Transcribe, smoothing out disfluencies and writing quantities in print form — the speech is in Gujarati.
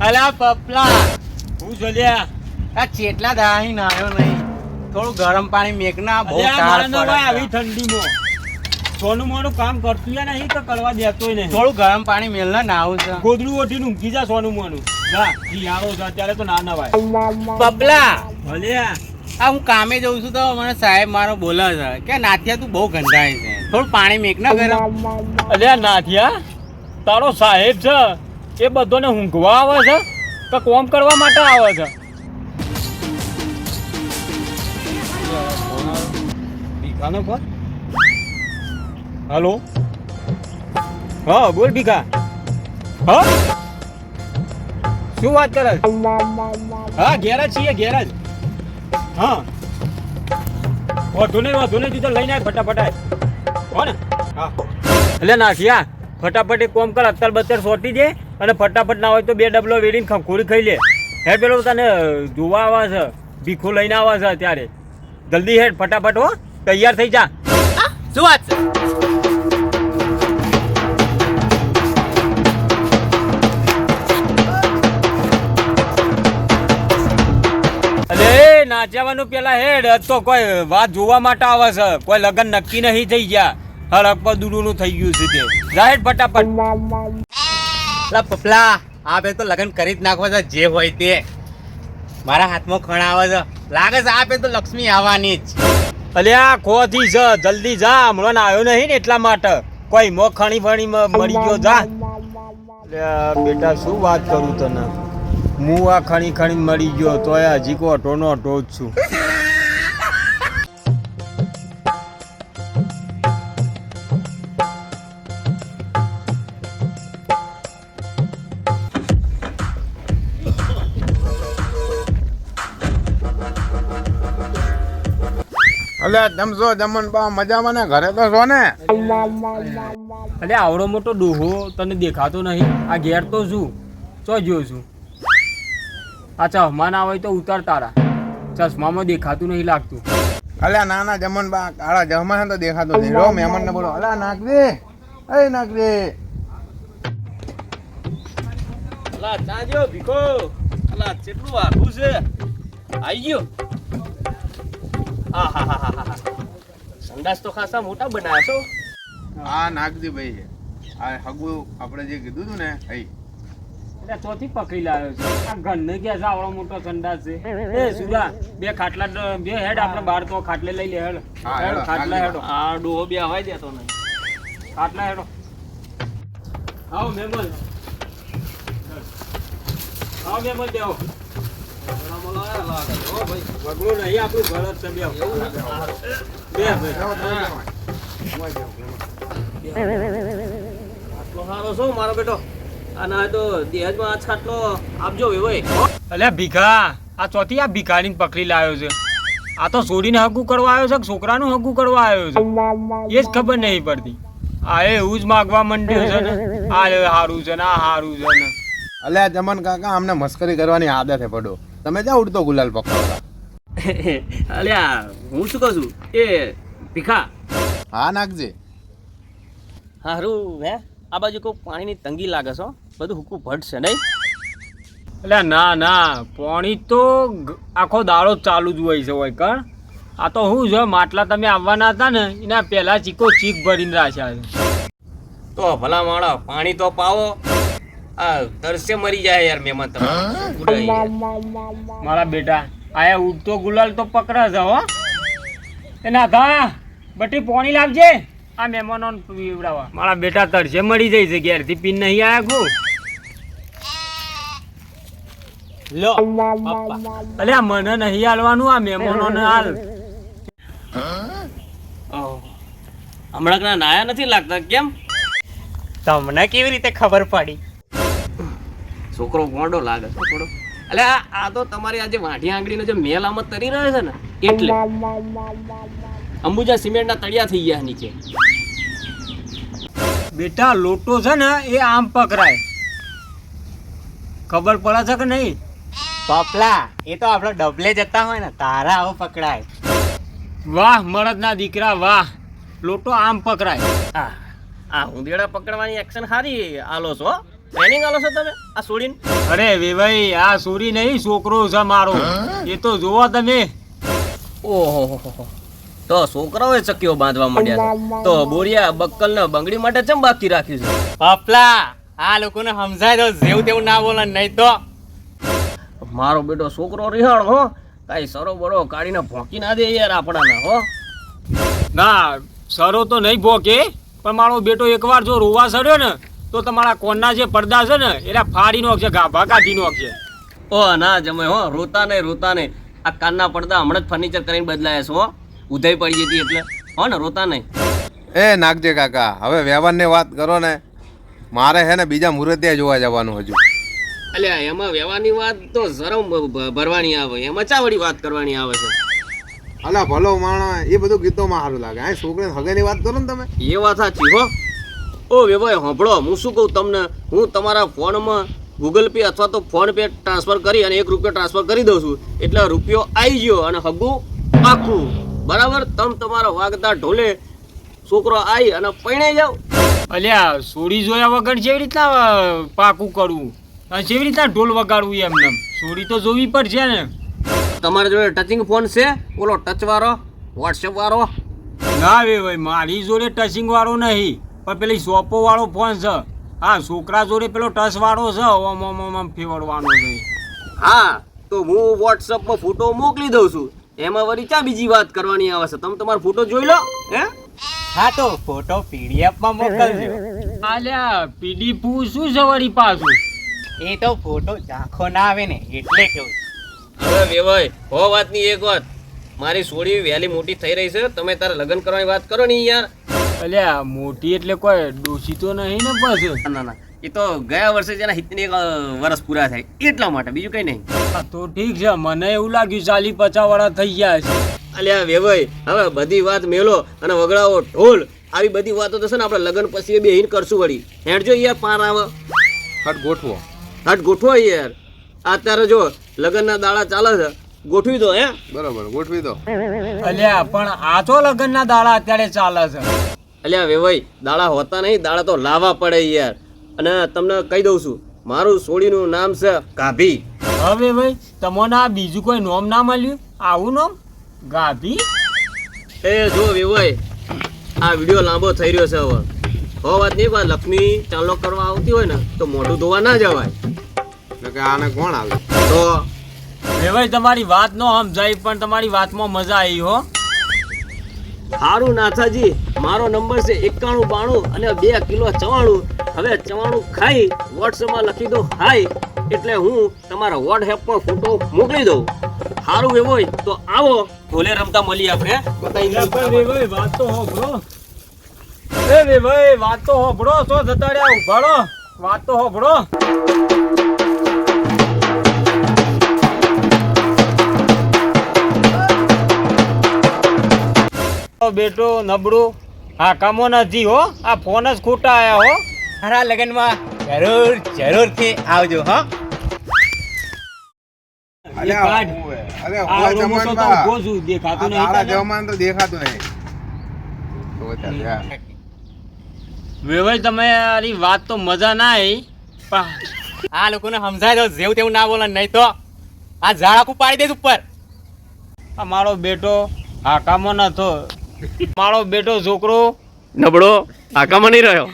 અલા પપલા હું જોલ્યા આ ચેટલા દાહી નાયો નહીં. થોડું ગરમ પાણી મેકના બહુ મારા ના ભાઈ તાર આવી ઠંડીમાં સોનું મોનું કામ કરતું ય નહીં તો કરવા દેતોય નહીં. થોડું ગરમ પાણી મેલના નાવું છે. ગોદડું ઓઠીને ઊંઘી જા સોનું મોનું. જા શિયાળો છે અત્યારે તો ના નવાય. પપલા ભલ્યા આ હું કામે જઉં છું તો મને સાહેબ મારો બોલે છે કે નાથિયા તું બહુ ગંધાય છે, થોડું પાણી મેકના ગરમ. અલ્યા નાથિયા તારો સાહેબ છે એ બધાને ઊંઘવા આવે છે કે કોમ કરવા માટે આવે છે? ભીખાનો ફોન. હાલો હા બોલ ભીખા. હા શું વાત કરે? હા ઘેર જ છીએ ઘેર જ. હા વધુ નહીં તું તો લઈને આય ફટાફટ હો ને. હા એટલે નાખિયા ફટાફટ એક કોમ કર, અત્તર બત્તર સોટી દે અને ફટાફટ ના હોય તો 2 ડબલો વેડીને ખંખોરી ખાઈ લે. હેડ પેલો તને જોવા આવે છે, ભીખો લઈને આવે છે અત્યારે. જલ્દી હેડ ફટાફટ હો, તૈયાર થઈ જા. શું વાત છે? અરે નાચવાનું પેલા હેડ તો કોઈ વાત જોવા માટે આવે છે, કોઈ લગન નક્કી નહીં થઈ ગયા. હરક પર દૂરનું થઈ ગયું છે તે. જા હેડ ફટાફટ. અલા પપલા આ બે તો લગન કરી જ નાખવા છે, જે હોય તે. મારા હાથમાં ખણ આવે છે, લાગે છે આ બે તો લક્ષ્મી આવવાની જ. અલ્યા ખોથી છે, જલ્દી જા, હમણાં આવ્યો નહીં ને એટલા માટે. કોઈ મો ખણી ફણી મળી ગયો જા. અલ્યા બેટા શું વાત કરું તને, હું આ ખણી ખણી મળી ગયો તોય હજી કો અટોનો અટો જ છું. અલ્યા તમે જો જમણ બા મજામાં ને ઘરે તો છો ને? અલ્યા આવડો મોટો ડોહો તને દેખાતો નહીં? આ ઘેર તો શું ચો જ્યો છું. આ ચશ્મા ના હોય તો ઉતાર તારા, ચશ્મામાં દેખાતું નહીં લાગતું. અલ્યા નાના જમણ બા કાળા જમા તો દેખાતો નહીં. રો મહેમાન ને બોલો અલ્યા નાખ દે, એ નાખ દે. અલા ચાજો ભીખો, અલા કેટલું આખું છે. આઈ ગયો. આહાહાહાહા. સંડાસ તો ખાસા મોટા બનાવ્યા છો. આ નાખજી ભાઈ, આ હગુ આપણે જે કીધું તું ને અહીં. એટલે ચોથી પકડી લાવ્યો છે આ ઘરને ક્યાં છે આવડો મોટો સંડાસ છે. એ સુરા બે ખાટલા બે હેડ આપણે બહાર તો ખાટલે લઈ લે. હેડ હા, હેડ હેડો, ખાટલા હેડો, આ ડોહો બે હવાઈ દેતો નહીં. ખાટલા હેડો. આવો મહેમાન, આવો મહેમાન દેવો. વગડું નહીં આપણું ઘર જ છે. બે આટલો સારો છો મારો બેટો. અને આ તો દહેજમાં આ છાટલો આપજો વેવાય. અલ્યા ભીખા, આ ચોથી આ ભિખારીને પકડી લાવ્યો છે. આ તો છોડીને હગું કરવા આવ્યો છે કે છોકરાનું હગું કરવા આવ્યો છે એ જ ખબર નહીં પડતી. આ એવું જ માગવા માંડ્યો છે ને, આ હારું છે ને આ હારું છે ને. અલ્યા જમન કાકા અમને મસ્કરી કરવાની આદત હે પડો. તમે જ્યાં ઉડતો ગુલાલ પકડવા. અલ્યા હું શું કહું છું એ ભીખા, હા નાખજે. હારું હે આ બાજુ કોઈ પાણીની તંગી લાગે છો, બધું હુકું ભટશે નહીં? અલ્યા ના ના, પાણી તો આખો દાડો ચાલુ જ હોય છે. હોય કણ આ તો શું છે, માટલા તમે આવવાના હતા ને એના પહેલા ચીકો ચીક ભરીને રાખ્યા છે. તો ભલા માણો પાણી તો પાવો. આ તરસે મરી જાય યાર મહેમાન તમે. મારા બેટા આયા ઉડતો ગુલાલ તો પકડે છે હો. એના થા બટી પાણી લાવજે આ મહેમાનો પીવડાવવા. મારા બેટા તરસે મરી જાય છે, ઘેરથી પીન નહીં આયા ખું. લો અલ્યા મને નહીં હાલવાનું, આ મહેમાનોને હાલ. હમણાં કના નાયા નથી લાગતા કેમ? તમને કેવી રીતે ખબર પડી? છોકરો ગોંડો લાગે છે થોડો. એટલે આ તો તમારી આજે વાઢી આંગળીનો જે મેલ આમ તરી રહ્યો છે ને એટલે અંબુજા સિમેન્ટના તળિયા થઈ ગયા નીચે. બેટા લોટો છે ને એ આમ પકડાય, ખબર પડે છે કે નહીં? પપલા એ તો આપણે ડબલે જતા હોય ને તારા આવો પકડાય. વાહ મળદના દીકરા વાહ, લોટો આમ પકડાય. આ ઉંદેડા પકડવાની એક્શન સારી આલો છો. ટ્રેનિંગ આલો છો તમે આ છોડીને? અરે વેવાઈ આ સોરી નહીં છોકરો છે મારો એ તો જોવો તમે. ઓહો તો છોકરાઓએ ચક્કીઓ બાંધવા માંડ્યા છે. તો બોરિયા બક્કલ ને બંગડી માટે ચમ બાકી રાખ્યું છે? પપલા આ લોકોને સમજાય દો જેવું તેવું ના બોલે નહીં તો મારો બેટો છોકરો રિહાણ હો, કાઈ સરો બરો કાઢીને ભોંકી ના દે યાર આપણાને હો. ના સરો તો નહીં ભોકે, પણ મારો બેટો એકવાર જો રોવા સડ્યો ને તો તમારા કોણના જે પડદા છે ને એના ફાડી નાખશે, ગાભા કાઢી નાખશે. ઓ ના જમે હો, રોતા નહીં. આ કાનના પડદા હમણાં જ ફર્નિચર કરીને બદલાયા છે હો, ઉધાઈ પડી જતી એટલે હો ને, રોતા નહીં. એ નાગજે કાકા હવે વ્યવહારની વાત કરો ને, મારે હે ને બીજા મુહૂર્તે જોવા જવાનું હજુ. અલ્યા એમાં વ્યવહારની વાત તો શરમ ભરવાની આવે, એમાં ચા વળી વાત કરવાની આવે છે? અલા ભલો માણા એ બધું ગીતોમાં સારું લાગે. આ છોકરીને હગેની વાત કરો ને તમે. એ વાત સાચી હો. ઓ વેભાઈ હોંભળો, હું શું કહું તમને, હું તમારા ફોનમાં ગૂગલ પે અથવા તો ફોન પે ટ્રાન્સફર કરી અને 1 રૂપિયો ટ્રાન્સફર કરી દઉં છું, એટલે રૂપિયો આવી ગયો અને હગું આખું બરાબર. તમે તમારા વાગતા ઢોલે છોકરો આવી અને પૈણે જાવ. અલ્યા સોડી જોયા વગર જેવી રીતના પાકું કરવું અને જેવી રીતના ઢોલ વગાડવું એમને સોડી તો જોવી પડશે ને. તમારા જોડે ટચિંગ ફોન છે? ઓલો ટચ વાળો, વોટ્સએપ વાળો? ના વે ભાઈ મારી જોડે ટચિંગ વાળો નહીં, પણ પેલી સોપો વાળો ફોન છે. હા છોકરા જોડે પેલો ટચ વાળો છે, ઓમ ફેવરવાનો છે. હા તો હું વોટ્સએપમાં ફોટો મોકલી દઉં છું, એમાં વળી ચા બીજી વાત કરવાની આવે છે? તમે તમારો ફોટો જોઈ લો. હે હા તો ફોટો PDF માં મોકલજો. અલ્યા પીડીએફ શું છે વળી પાછું? એ તો ફોટો ઝાંખો ના આવે ને એટલે કેવું. હવે વેવાય હો વાતની એક વાત, મારી સોડી વહેલી મોટી થઈ રહી છે, તમે તારે લગ્ન કરવાની વાત કરો ને યાર. અલ્યા મોટી એટલે કોઈ ડોશી તો નહીં ને પછી? ના એ તો ગયા વર્ષે જેના 71 વર્ષ પૂરા થાય એટલા માટે, બીજું કઈ નહીં. હા, તો ઠીક છે, મને એવું લાગ્યું 40-50 વાળા થઈ ગયા છે. અલ્યા વેવાય હવે બધી વાત મેલો અને વગડાવો ઢોલ, આવી બધી વાતો તો છે ને આપણે લગ્ન પછી બેહીને કરશું વળી. હેડજો યાર પાર આવે, હટ ગોઠવો. હટ ગોઠવો યાર. અત્યારે જો લગ્નના દાડા ચાલે છે, ગોઠવી દો. હે બરોબર ગોઠવી દો. અલ્યા પણ આ તો લગ્નના દાડા અત્યારે ચાલે છે. અલ્યા વેવાઈ દાડા હોતા નહીં, દાડા તો લાવવા પડે યાર. અને તમને કહી દઉં છું, મારું સોડીનું નામ છે ગાભી. હવે ભાઈ તમને આ બીજું કોઈ નોમ ના મળ્યું? આવું નોમ ગાભી? એ જો વેવાઈ આ વિડીયો લાંબો થઈ રહ્યો છે. હવે હો વાત નહીં, પણ લક્ષ્મી ચાલો કરવા આવતી હોય ને તો મોઢું ધોવા ના જવાય. કે આને કોણ આવે? તો હવે ભાઈ તમારી વાત નો સમજાય, પણ તમારી વાતમાં મજા આવી હો. સારું નાથાજી, મારો નંબર છે 9192 અને 2 કિલો 94. હવે 94 ખાઈ વોટ્સએપમાં લખી દો હાય, એટલે હું તમારા વોટ્સએપમાં ફોટો મોકલી દઉં. સારું એવું હોય તો આવો, ભોલે રમતા મળીએ આપણે. વાત તો હોભળો. એ ભાઈ વાત તો હોભળો, તો જતા રહ્યા ઉભાડો, વાત તો હોભળો. બેટો નબળું હા કામો નથી હો, આ ફોન જ ખોટા આયા હો. મારા લગ્નમાં જરૂરથી આવજો હો. અલ્યા અરે ઓલા જમાન બા દેખાતું તારા નહીં. જમાન તો દેખાતું નહીં. તો ચાલ યાર. વેવાઈ તમારી વાત તો મજા ના આવી, પણ આ લોકોને સમજાય દો જેવું તેવું ના બોલે નહીં તો આ ઝાડાકું પાડી દઈશ ઉપર. આ મારો બેટો હાકામાં નતો, મારો બેટો છોકરો નબળો આકામાં નહીં રહ્યો.